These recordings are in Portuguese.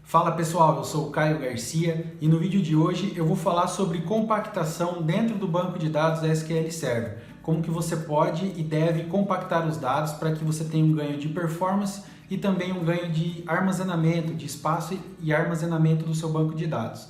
Fala pessoal, eu sou o Caio Garcia e no vídeo de hoje eu vou falar sobre compactação dentro do banco de dados da SQL Server. Como que você pode e deve compactar os dados para que você tenha um ganho de performance e também um ganho de armazenamento, de espaço e armazenamento do seu banco de dados.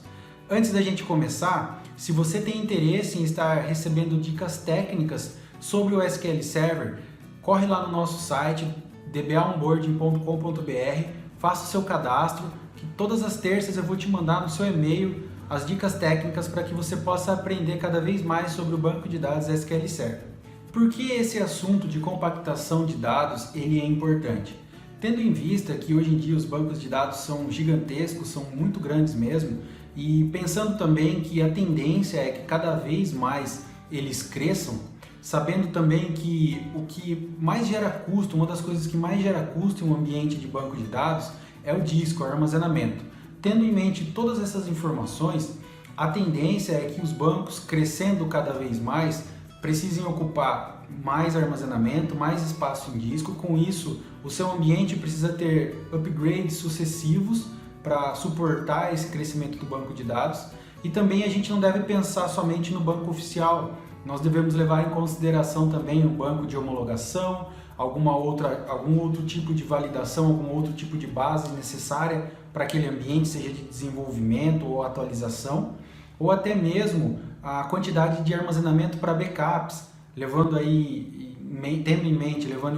Antes da gente começar, se você tem interesse em estar recebendo dicas técnicas sobre o SQL Server, corre lá no nosso site dbaonboarding.com.br, faça o seu cadastro, que todas as terças eu vou te mandar no seu e-mail as dicas técnicas para que você possa aprender cada vez mais sobre o banco de dados SQL Server. Por que esse assunto de compactação de dados ele é importante? Tendo em vista que hoje em dia os bancos de dados são gigantescos, são muito grandes mesmo, e pensando também que a tendência é que cada vez mais eles cresçam, sabendo também que o que mais gera custo, uma das coisas que mais gera custo em um ambiente de banco de dados é o disco, o armazenamento. Tendo em mente todas essas informações, a tendência é que os bancos, crescendo cada vez mais, precisem ocupar mais armazenamento, mais espaço em disco. Com isso, o seu ambiente precisa ter upgrades sucessivos para suportar esse crescimento do banco de dados. E também a gente não deve pensar somente no banco oficial. Nós devemos levar em consideração também o banco de homologação, algum outro tipo de validação, algum outro tipo de base necessária para aquele ambiente, seja de desenvolvimento ou atualização, ou até mesmo a quantidade de armazenamento para backups, levando em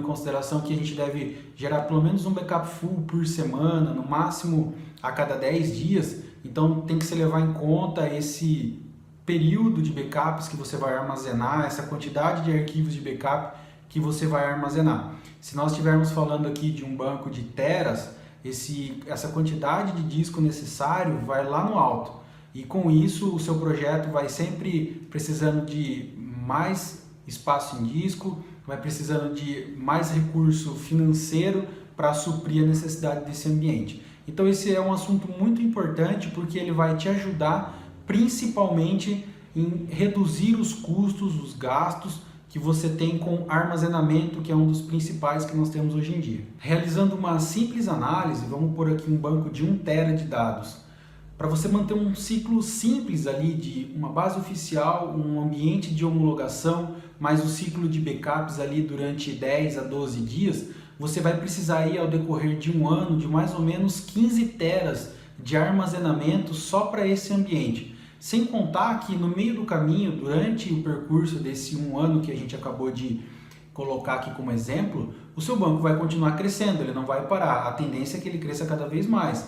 consideração que a gente deve gerar pelo menos um backup full por semana, no máximo a cada 10 dias, então tem que se levar em conta esse período de backups que você vai armazenar, essa quantidade de arquivos de backup que você vai armazenar. Se nós estivermos falando aqui de um banco de teras, essa quantidade de disco necessário vai lá no alto. E com isso o seu projeto vai sempre precisando de mais espaço em disco, vai precisando de mais recurso financeiro para suprir a necessidade desse ambiente. Então esse é um assunto muito importante porque ele vai te ajudar principalmente em reduzir os custos, os gastos que você tem com armazenamento, que é um dos principais que nós temos hoje em dia. Realizando uma simples análise, vamos pôr aqui um banco de 1 TB de dados. Para você manter um ciclo simples ali de uma base oficial, um ambiente de homologação, mais o ciclo de backups ali durante 10 a 12 dias, você vai precisar aí ao decorrer de um ano de mais ou menos 15 teras de armazenamento só para esse ambiente. Sem contar que no meio do caminho, durante o percurso desse um ano que a gente acabou de colocar aqui como exemplo, o seu banco vai continuar crescendo, ele não vai parar. A tendência é que ele cresça cada vez mais.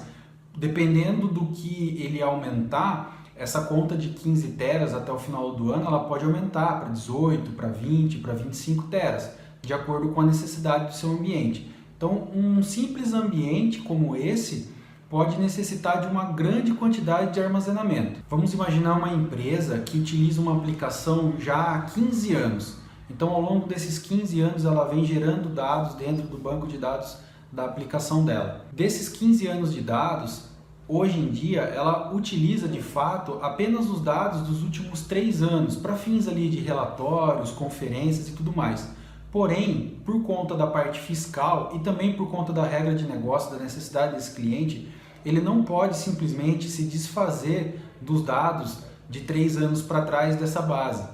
Dependendo do que ele aumentar, essa conta de 15 teras até o final do ano, ela pode aumentar para 18, para 20, para 25 teras, de acordo com a necessidade do seu ambiente. Então, um simples ambiente como esse pode necessitar de uma grande quantidade de armazenamento. Vamos imaginar uma empresa que utiliza uma aplicação já há 15 anos. Então, ao longo desses 15 anos, ela vem gerando dados dentro do banco de dados da aplicação dela. Desses 15 anos de dados, hoje em dia, ela utiliza de fato apenas os dados dos últimos 3 anos, para fins ali de relatórios, conferências e tudo mais. Porém, por conta da parte fiscal e também por conta da regra de negócio, da necessidade desse cliente, ele não pode simplesmente se desfazer dos dados de 3 anos para trás dessa base.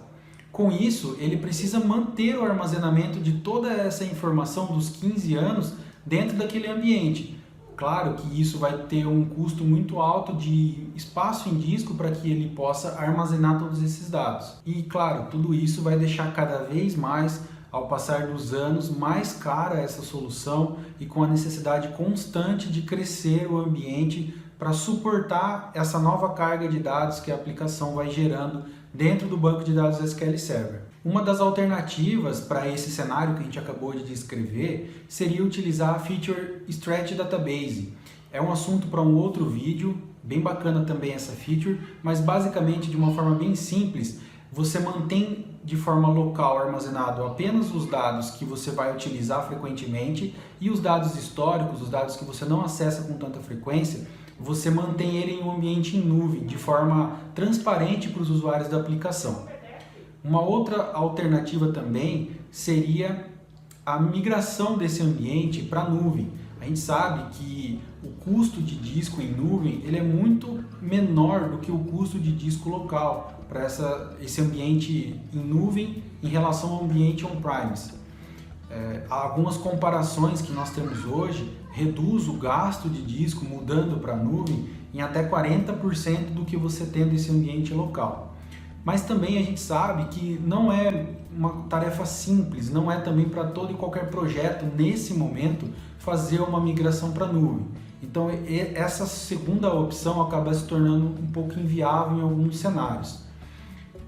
Com isso, ele precisa manter o armazenamento de toda essa informação dos 15 anos dentro daquele ambiente. Claro que isso vai ter um custo muito alto de espaço em disco para que ele possa armazenar todos esses dados. E claro, tudo isso vai deixar cada vez mais, ao passar dos anos, mais cara essa solução e com a necessidade constante de crescer o ambiente para suportar essa nova carga de dados que a aplicação vai gerando dentro do banco de dados SQL Server. Uma das alternativas para esse cenário que a gente acabou de descrever seria utilizar a feature Stretch Database. É um assunto para um outro vídeo, bem bacana também essa feature, mas basicamente de uma forma bem simples, você mantém de forma local armazenado apenas os dados que você vai utilizar frequentemente e os dados históricos, os dados que você não acessa com tanta frequência, você mantém ele em um ambiente em nuvem, de forma transparente para os usuários da aplicação. Uma outra alternativa também seria a migração desse ambiente para a nuvem. A gente sabe que o custo de disco em nuvem ele é muito menor do que o custo de disco local para esse ambiente em nuvem em relação ao ambiente on-premise. Algumas comparações que nós temos hoje reduz o gasto de disco mudando para a nuvem em até 40% do que você tem nesse ambiente local. Mas também a gente sabe que não é uma tarefa simples, não é também para todo e qualquer projeto nesse momento fazer uma migração para a nuvem. Então essa segunda opção acaba se tornando um pouco inviável em alguns cenários.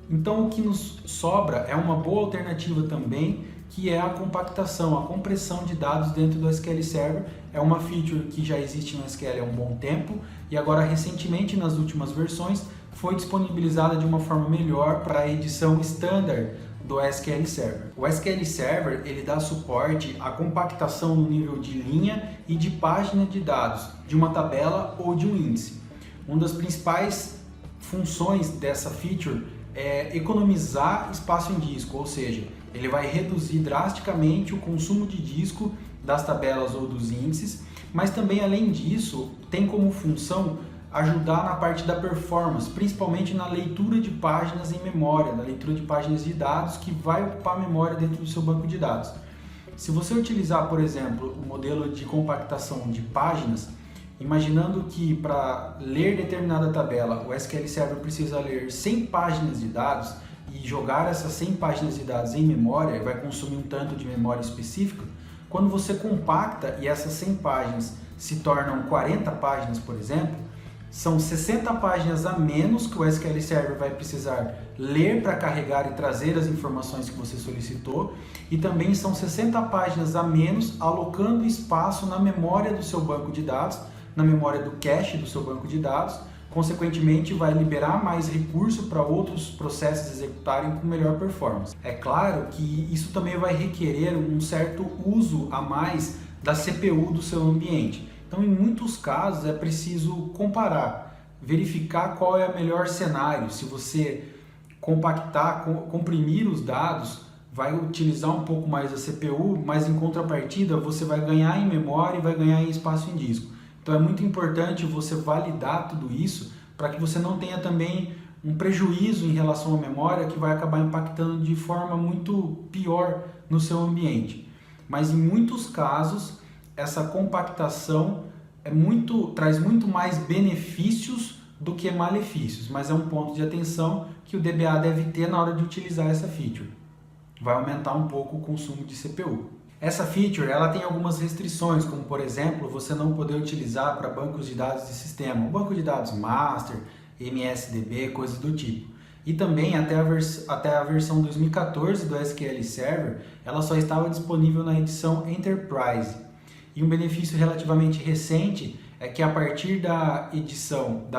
Então o que nos sobra é uma boa alternativa também, que é a compactação, a compressão de dados dentro do SQL Server. É uma feature que já existe no SQL há um bom tempo e agora recentemente nas últimas versões foi disponibilizada de uma forma melhor para a edição standard do SQL Server. O SQL Server ele dá suporte à compactação no nível de linha e de página de dados de uma tabela ou de um índice. Uma das principais funções dessa feature é economizar espaço em disco, ou seja, ele vai reduzir drasticamente o consumo de disco das tabelas ou dos índices, mas também além disso tem como função ajudar na parte da performance, principalmente na leitura de páginas em memória, na leitura de páginas de dados que vai ocupar memória dentro do seu banco de dados. Se você utilizar, por exemplo, o modelo de compactação de páginas, imaginando que para ler determinada tabela o SQL Server precisa ler 100 páginas de dados e jogar essas 100 páginas de dados em memória, e vai consumir um tanto de memória específica, quando você compacta e essas 100 páginas se tornam 40 páginas, por exemplo, são 60 páginas a menos que o SQL Server vai precisar ler para carregar e trazer as informações que você solicitou, e também são 60 páginas a menos alocando espaço na memória do seu banco de dados, na memória do cache do seu banco de dados, consequentemente vai liberar mais recurso para outros processos executarem com melhor performance. É claro que isso também vai requerer um certo uso a mais da CPU do seu ambiente. Então, em muitos casos, é preciso comparar, verificar qual é o melhor cenário. Se você compactar, comprimir os dados, vai utilizar um pouco mais a CPU, mas em contrapartida você vai ganhar em memória e vai ganhar em espaço em disco. Então é muito importante você validar tudo isso para que você não tenha também um prejuízo em relação à memória que vai acabar impactando de forma muito pior no seu ambiente. Mas em muitos casos, essa compactação traz muito mais benefícios do que malefícios, mas é um ponto de atenção que o DBA deve ter na hora de utilizar essa feature. Vai aumentar um pouco o consumo de CPU. Essa feature ela tem algumas restrições, como por exemplo, você não poder utilizar para bancos de dados de sistema, um banco de dados master, MSDB, coisas do tipo. E também até a versão 2014 do SQL Server, ela só estava disponível na edição Enterprise. E um benefício relativamente recente é que a partir da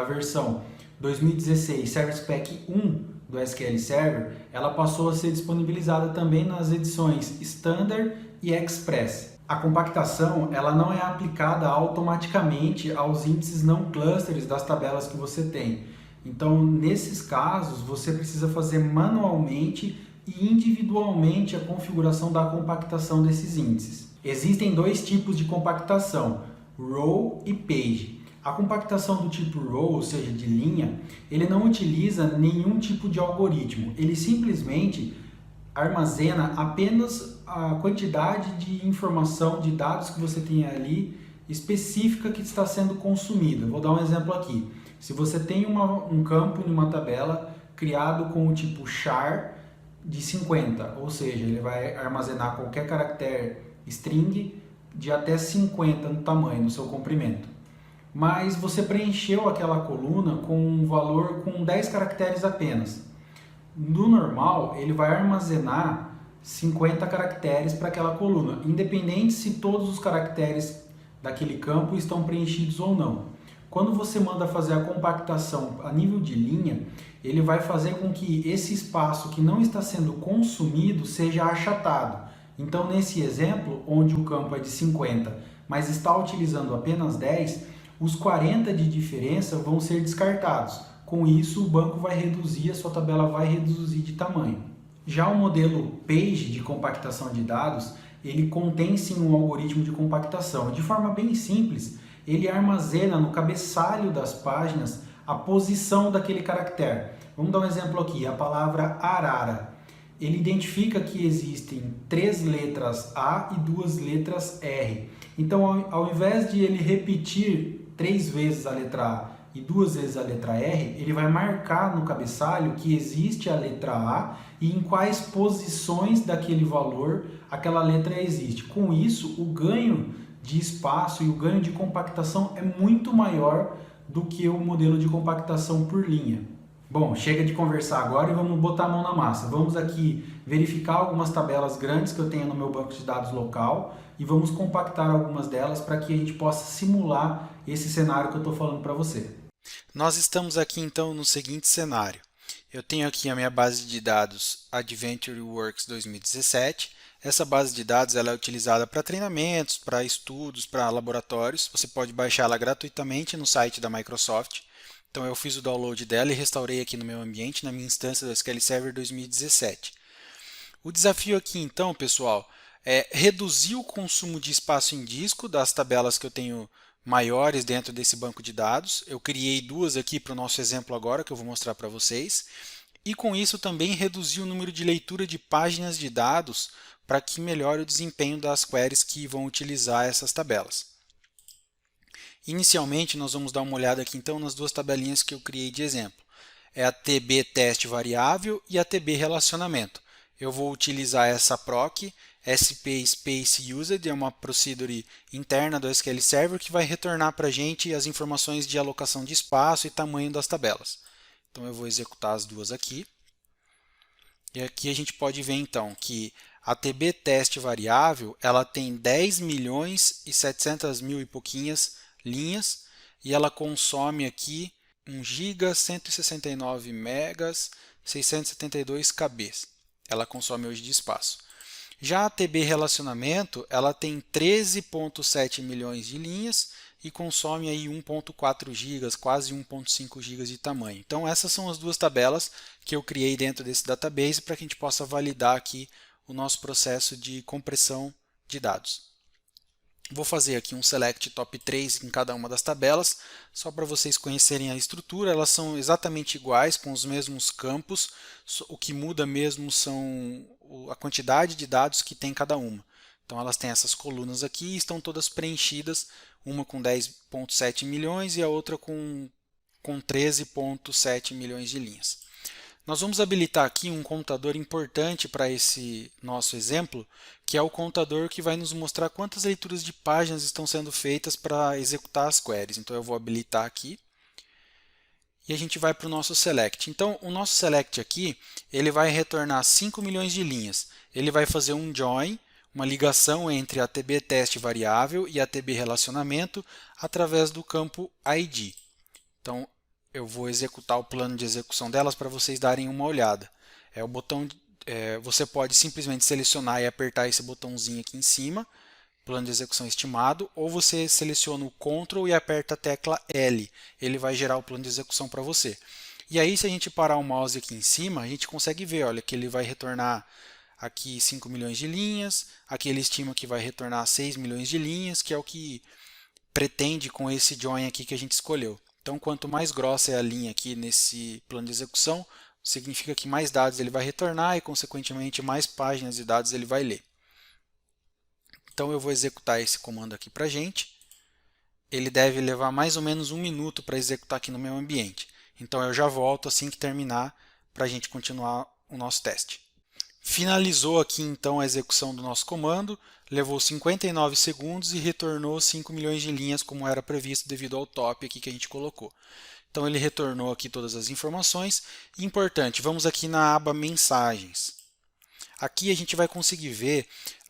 versão 2016 Service Pack 1 do SQL Server, ela passou a ser disponibilizada também nas edições Standard e Express. A compactação ela não é aplicada automaticamente aos índices não clusters das tabelas que você tem. Então, nesses casos, você precisa fazer manualmente e individualmente a configuração da compactação desses índices. Existem dois tipos de compactação, row e page. A compactação do tipo row, ou seja, de linha, ele não utiliza nenhum tipo de algoritmo. Ele simplesmente armazena apenas a quantidade de informação, de dados que você tem ali específica que está sendo consumida. Vou dar um exemplo aqui. Se você tem um campo em uma tabela criado com o tipo char de 50, ou seja, ele vai armazenar qualquer caractere string de até 50 no tamanho, no seu comprimento. Mas você preencheu aquela coluna com um valor com 10 caracteres apenas. No normal, ele vai armazenar 50 caracteres para aquela coluna, independente se todos os caracteres daquele campo estão preenchidos ou não. Quando você manda fazer a compactação a nível de linha, ele vai fazer com que esse espaço que não está sendo consumido seja achatado. Então, nesse exemplo, onde o campo é de 50, mas está utilizando apenas 10, os 40 de diferença vão ser descartados. Com isso, o banco vai reduzir, a sua tabela vai reduzir de tamanho. Já o modelo Page de compactação de dados, ele contém sim um algoritmo de compactação. De forma bem simples, ele armazena no cabeçalho das páginas a posição daquele caractere. Vamos dar um exemplo aqui, a palavra arara. Ele identifica que existem 3 letras A e 2 letras R. Então, ao invés de ele repetir 3 vezes a letra A e 2 vezes a letra R, ele vai marcar no cabeçalho que existe a letra A e em quais posições daquele valor aquela letra existe. Com isso, o ganho de espaço e o ganho de compactação é muito maior do que o modelo de compactação por linha. Bom, chega de conversar agora e vamos botar a mão na massa. Vamos aqui verificar algumas tabelas grandes que eu tenho no meu banco de dados local e vamos compactar algumas delas para que a gente possa simular esse cenário que eu estou falando para você. Nós estamos aqui então no seguinte cenário. Eu tenho aqui a minha base de dados Adventure Works 2017. Essa base de dados ela é utilizada para treinamentos, para estudos, para laboratórios. Você pode baixá-la gratuitamente no site da Microsoft. Então eu fiz o download dela e restaurei aqui no meu ambiente, na minha instância do SQL Server 2017. O desafio aqui então, pessoal, é reduzir o consumo de espaço em disco das tabelas que eu tenho maiores dentro desse banco de dados. Eu criei duas aqui para o nosso exemplo agora, que eu vou mostrar para vocês. E com isso também reduzir o número de leitura de páginas de dados para que melhore o desempenho das queries que vão utilizar essas tabelas. Inicialmente, nós vamos dar uma olhada aqui então nas duas tabelinhas que eu criei de exemplo. É a TB teste variável e a TB relacionamento. Eu vou utilizar essa proc, SP Space Used, é uma procedure interna do SQL Server que vai retornar para a gente as informações de alocação de espaço e tamanho das tabelas. Então eu vou executar as duas aqui. E aqui a gente pode ver então que a TB teste variável ela tem 10 milhões e 700 mil e pouquinhas linhas e ela consome aqui 1 GB, 169 megas, 672 KB. Ela consome hoje de espaço. Já a TB relacionamento, ela tem 13,7 milhões de linhas e consome aí 1,4 GB, quase 1,5 GB de tamanho. Então essas são as duas tabelas que eu criei dentro desse database para que a gente possa validar aqui o nosso processo de compressão de dados. Vou fazer aqui um select top 3 em cada uma das tabelas, só para vocês conhecerem a estrutura. Elas são exatamente iguais, com os mesmos campos, o que muda mesmo são a quantidade de dados que tem cada uma. Então elas têm essas colunas aqui e estão todas preenchidas, uma com 10,7 milhões e a outra com 13,7 milhões de linhas. Nós vamos habilitar aqui um contador importante para esse nosso exemplo, que é o contador que vai nos mostrar quantas leituras de páginas estão sendo feitas para executar as queries. Então eu vou habilitar aqui e a gente vai para o nosso select. Então o nosso select aqui, ele vai retornar 5 milhões de linhas. Ele vai fazer um join, uma ligação entre a TB teste variável e a TB relacionamento através do campo ID. Então eu vou executar o plano de execução delas para vocês darem uma olhada. O botão, você pode simplesmente selecionar e apertar esse botãozinho aqui em cima, plano de execução estimado, ou você seleciona o Ctrl e aperta a tecla L. Ele vai gerar o plano de execução para você. E aí, se a gente parar o mouse aqui em cima, a gente consegue ver, olha, que ele vai retornar aqui 5 milhões de linhas, aqui ele estima que vai retornar 6 milhões de linhas, que é o que pretende com esse join aqui que a gente escolheu. Então, quanto mais grossa é a linha aqui nesse plano de execução, significa que mais dados ele vai retornar e, consequentemente, mais páginas de dados ele vai ler. Então, eu vou executar esse comando aqui para a gente. Ele deve levar mais ou menos 1 minuto para executar aqui no meu ambiente. Então, eu já volto assim que terminar para a gente continuar o nosso teste. Finalizou aqui então a execução do nosso comando, levou 59 segundos e retornou 5 milhões de linhas como era previsto devido ao top aqui que a gente colocou. Então ele retornou aqui todas as informações. Importante, vamos aqui na aba mensagens. Aqui a gente vai conseguir ver,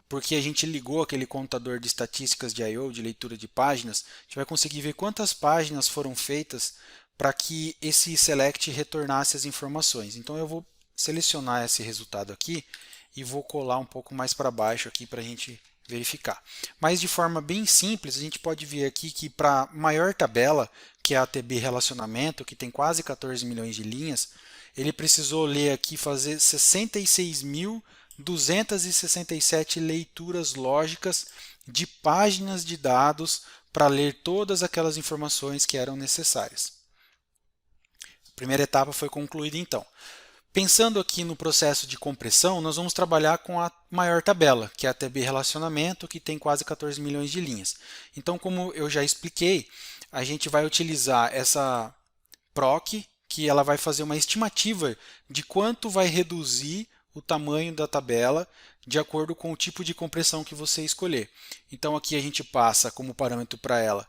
porque a gente ligou aquele contador de estatísticas de I/O, de leitura de páginas, a gente vai conseguir ver quantas páginas foram feitas para que esse select retornasse as informações. Então eu vou selecionar esse resultado aqui e vou colar um pouco mais para baixo aqui para a gente verificar. Mas de forma bem simples, a gente pode ver aqui que para a maior tabela, que é a TB relacionamento, que tem quase 14 milhões de linhas, ele precisou ler aqui, fazer 66 mil 267 leituras lógicas de páginas de dados para ler todas aquelas informações que eram necessárias. A primeira etapa foi concluída então. Pensando aqui no processo de compressão, nós vamos trabalhar com a maior tabela, que é a TB Relacionamento, que tem quase 14 milhões de linhas. Então, como eu já expliquei, a gente vai utilizar essa PROC, que ela vai fazer uma estimativa de quanto vai reduzir o tamanho da tabela de acordo com o tipo de compressão que você escolher. Então, aqui a gente passa como parâmetro para ela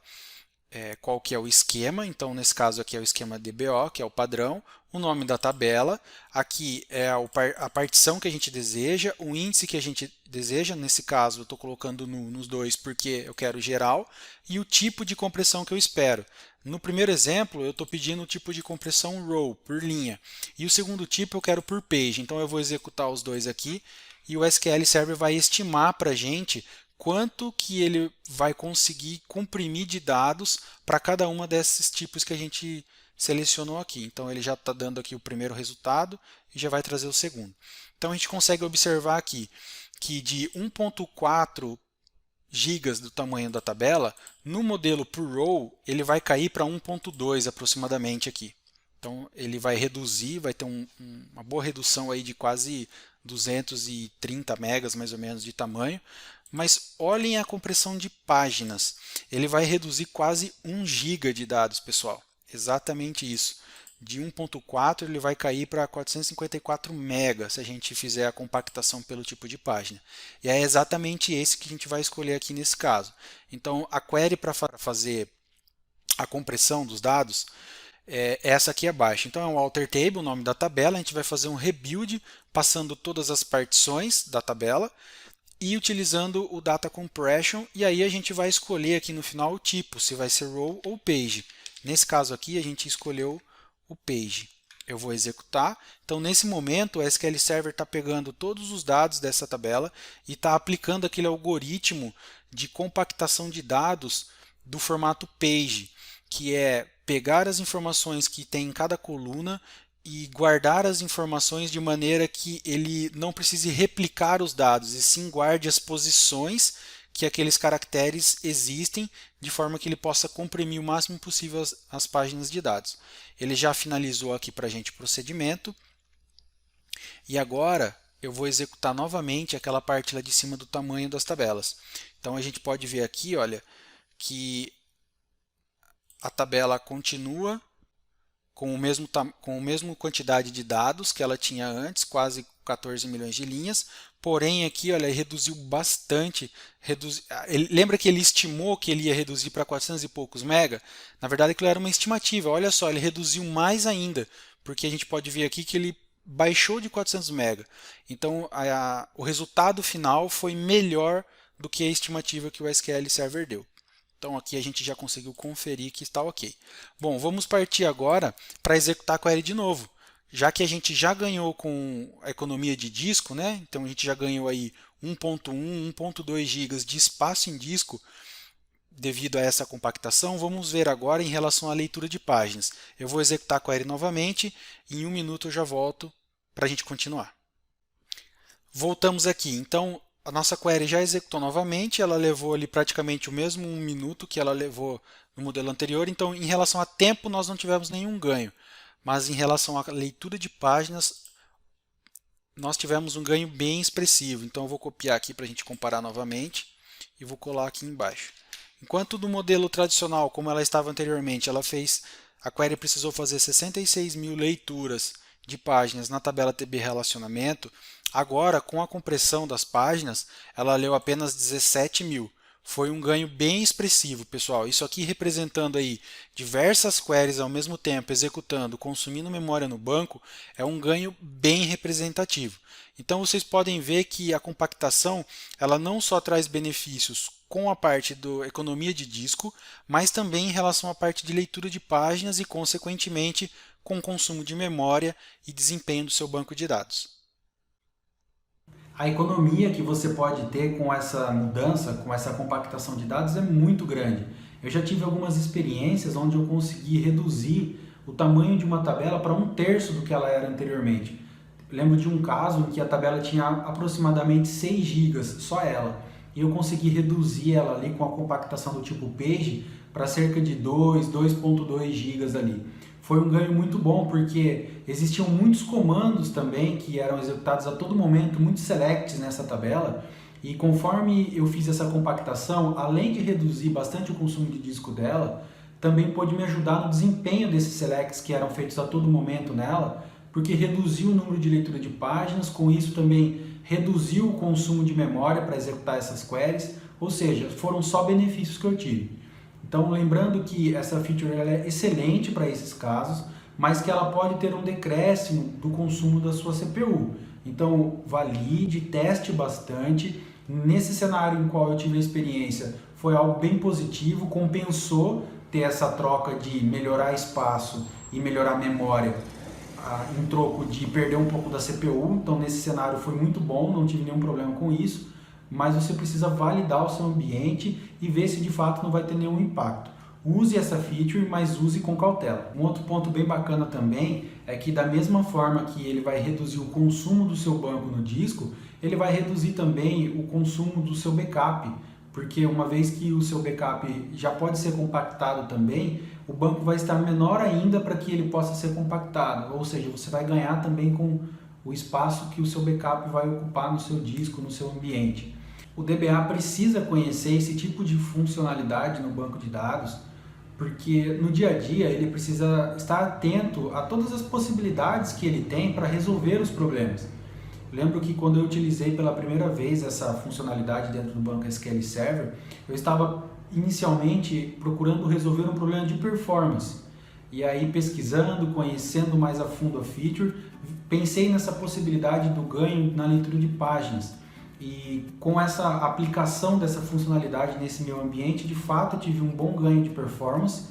qual que é o esquema, então nesse caso aqui é o esquema DBO, que é o padrão, o nome da tabela, aqui é a partição que a gente deseja, o índice que a gente deseja, nesse caso eu estou colocando nos dois porque eu quero geral, e o tipo de compressão que eu espero. No primeiro exemplo eu estou pedindo o tipo de compressão row, por linha, e o segundo tipo eu quero por page, então eu vou executar os dois aqui, e o SQL Server vai estimar para a gente quanto que ele vai conseguir comprimir de dados para cada uma desses tipos que a gente selecionou aqui. Então ele já está dando aqui o primeiro resultado e já vai trazer o segundo. Então a gente consegue observar aqui que de 1.4 gigas do tamanho da tabela, no modelo por row ele vai cair para 1.2 aproximadamente aqui. Então ele vai reduzir, vai ter uma boa redução aí de quase 230 megas mais ou menos de tamanho. Mas olhem a compressão de páginas. Ele vai reduzir quase 1 GB de dados, pessoal. Exatamente isso. De 1.4 ele vai cair para 454 MB se a gente fizer a compactação pelo tipo de página. E é exatamente esse que a gente vai escolher aqui nesse caso. Então a query para fazer a compressão dos dados essa aqui abaixo. Então é um alter table, o nome da tabela. A gente vai fazer um rebuild passando todas as partições da tabela e utilizando o Data Compression, e aí a gente vai escolher aqui no final o tipo, se vai ser row ou page. Nesse caso aqui a gente escolheu o page. Eu vou executar. Então nesse momento o SQL Server está pegando todos os dados dessa tabela e está aplicando aquele algoritmo de compactação de dados do formato page, que é pegar as informações que tem em cada coluna e guardar as informações de maneira que ele não precise replicar os dados, e sim guarde as posições que aqueles caracteres existem, de forma que ele possa comprimir o máximo possível as páginas de dados. Ele já finalizou aqui para a gente o procedimento, e agora eu vou executar novamente aquela parte lá de cima do tamanho das tabelas. Então a gente pode ver aqui, olha, que a tabela continua com a mesma quantidade de dados que ela tinha antes, quase 14 milhões de linhas, porém aqui olha, ele reduziu bastante. Lembra que ele estimou que ele ia reduzir para 400 e poucos mega? Na verdade aquilo era uma estimativa, olha só, ele reduziu mais ainda, porque a gente pode ver aqui que ele baixou de 400 mega. Então o resultado final foi melhor do que a estimativa que o SQL Server deu. Então aqui a gente já conseguiu conferir que está ok. Bom, vamos partir agora para executar a query de novo. Já que a gente já ganhou com a economia de disco, né? Então a gente já ganhou aí 1.1, 1.2 GB de espaço em disco devido a essa compactação, vamos ver agora em relação à leitura de páginas. Eu vou executar a query novamente e em 1 minuto eu já volto para a gente continuar. Voltamos aqui. Então, a nossa query já executou novamente, ela levou ali praticamente o mesmo 1 minuto que ela levou no modelo anterior, então em relação a tempo nós não tivemos nenhum ganho, mas em relação à leitura de páginas nós tivemos um ganho bem expressivo. Então eu vou copiar aqui para a gente comparar novamente e vou colar aqui embaixo. Enquanto do modelo tradicional, como ela estava anteriormente, a query precisou fazer 66 mil leituras de páginas na tabela TB Relacionamento, agora com a compressão das páginas, ela leu apenas 17 mil. Foi um ganho bem expressivo, pessoal. Isso aqui representando aí diversas queries ao mesmo tempo, executando, consumindo memória no banco, é um ganho bem representativo. Então vocês podem ver que a compactação ela não só traz benefícios com a parte da economia de disco, mas também em relação à parte de leitura de páginas e, consequentemente, com consumo de memória e desempenho do seu banco de dados. A economia que você pode ter com essa mudança, com essa compactação de dados é muito grande. Eu já tive algumas experiências onde eu consegui reduzir o tamanho de uma tabela para 1/3 do que ela era anteriormente. lembro de um caso em que a tabela tinha aproximadamente 6 GB, só ela. E eu consegui reduzir ela ali com a compactação do tipo Page para cerca de 2,2 GB ali. Foi um ganho muito bom, porque existiam muitos comandos também que eram executados a todo momento, muitos selects nessa tabela, e conforme eu fiz essa compactação, além de reduzir bastante o consumo de disco dela, também pôde me ajudar no desempenho desses selects que eram feitos a todo momento nela, porque reduziu o número de leitura de páginas, com isso também reduziu o consumo de memória para executar essas queries, ou seja, foram só benefícios que eu tive. Então, lembrando que essa feature ela é excelente para esses casos, mas que ela pode ter um decréscimo do consumo da sua CPU. Então, valide, teste bastante. Nesse cenário em qual eu tive a experiência, foi algo bem positivo, compensou ter essa troca de melhorar espaço e melhorar memória em troco de perder um pouco da CPU. Então, nesse cenário foi muito bom, não tive nenhum problema com isso. Mas você precisa validar o seu ambiente e ver se de fato não vai ter nenhum impacto. Use essa feature, mas use com cautela. Um outro ponto bem bacana também é que da mesma forma que ele vai reduzir o consumo do seu banco no disco, ele vai reduzir também o consumo do seu backup, porque uma vez que o seu backup já pode ser compactado também, o banco vai estar menor ainda para que ele possa ser compactado, ou seja, você vai ganhar também com o espaço que o seu backup vai ocupar no seu disco, no seu ambiente. O DBA precisa conhecer esse tipo de funcionalidade no banco de dados, porque no dia a dia ele precisa estar atento a todas as possibilidades que ele tem para resolver os problemas. Lembro que quando eu utilizei pela primeira vez essa funcionalidade dentro do banco SQL Server, eu estava inicialmente procurando resolver um problema de performance. E aí, pesquisando, conhecendo mais a fundo a feature, pensei nessa possibilidade do ganho na leitura de páginas. E com essa aplicação dessa funcionalidade nesse meu ambiente, de fato, eu tive um bom ganho de performance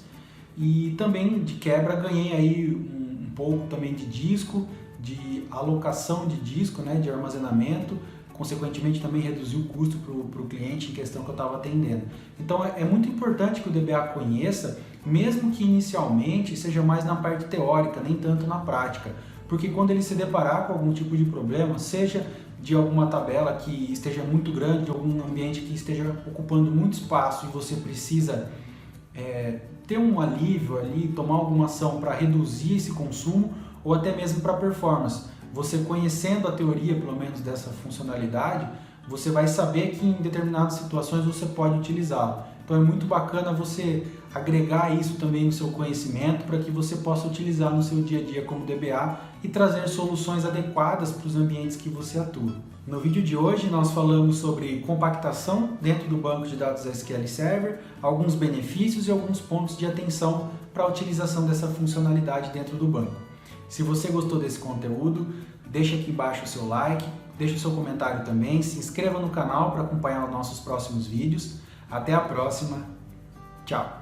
e também, de quebra, ganhei aí um pouco também de disco, de alocação de disco, né, de armazenamento, consequentemente também reduziu o custo para o cliente em questão que eu estava atendendo. Então é muito importante que o DBA conheça, mesmo que inicialmente seja mais na parte teórica, nem tanto na prática, porque quando ele se deparar com algum tipo de problema, seja de alguma tabela que esteja muito grande, de algum ambiente que esteja ocupando muito espaço e você precisa ter um alívio ali, tomar alguma ação para reduzir esse consumo ou até mesmo para performance. Você conhecendo a teoria, pelo menos, dessa funcionalidade, você vai saber que em determinadas situações você pode utilizá-lo. Então é muito bacana você agregar isso também no seu conhecimento para que você possa utilizar no seu dia a dia como DBA e trazer soluções adequadas para os ambientes que você atua. No vídeo de hoje nós falamos sobre compactação dentro do banco de dados SQL Server, alguns benefícios e alguns pontos de atenção para a utilização dessa funcionalidade dentro do banco. Se você gostou desse conteúdo, deixa aqui embaixo o seu like, deixa o seu comentário também, se inscreva no canal para acompanhar os nossos próximos vídeos. Até a próxima, tchau!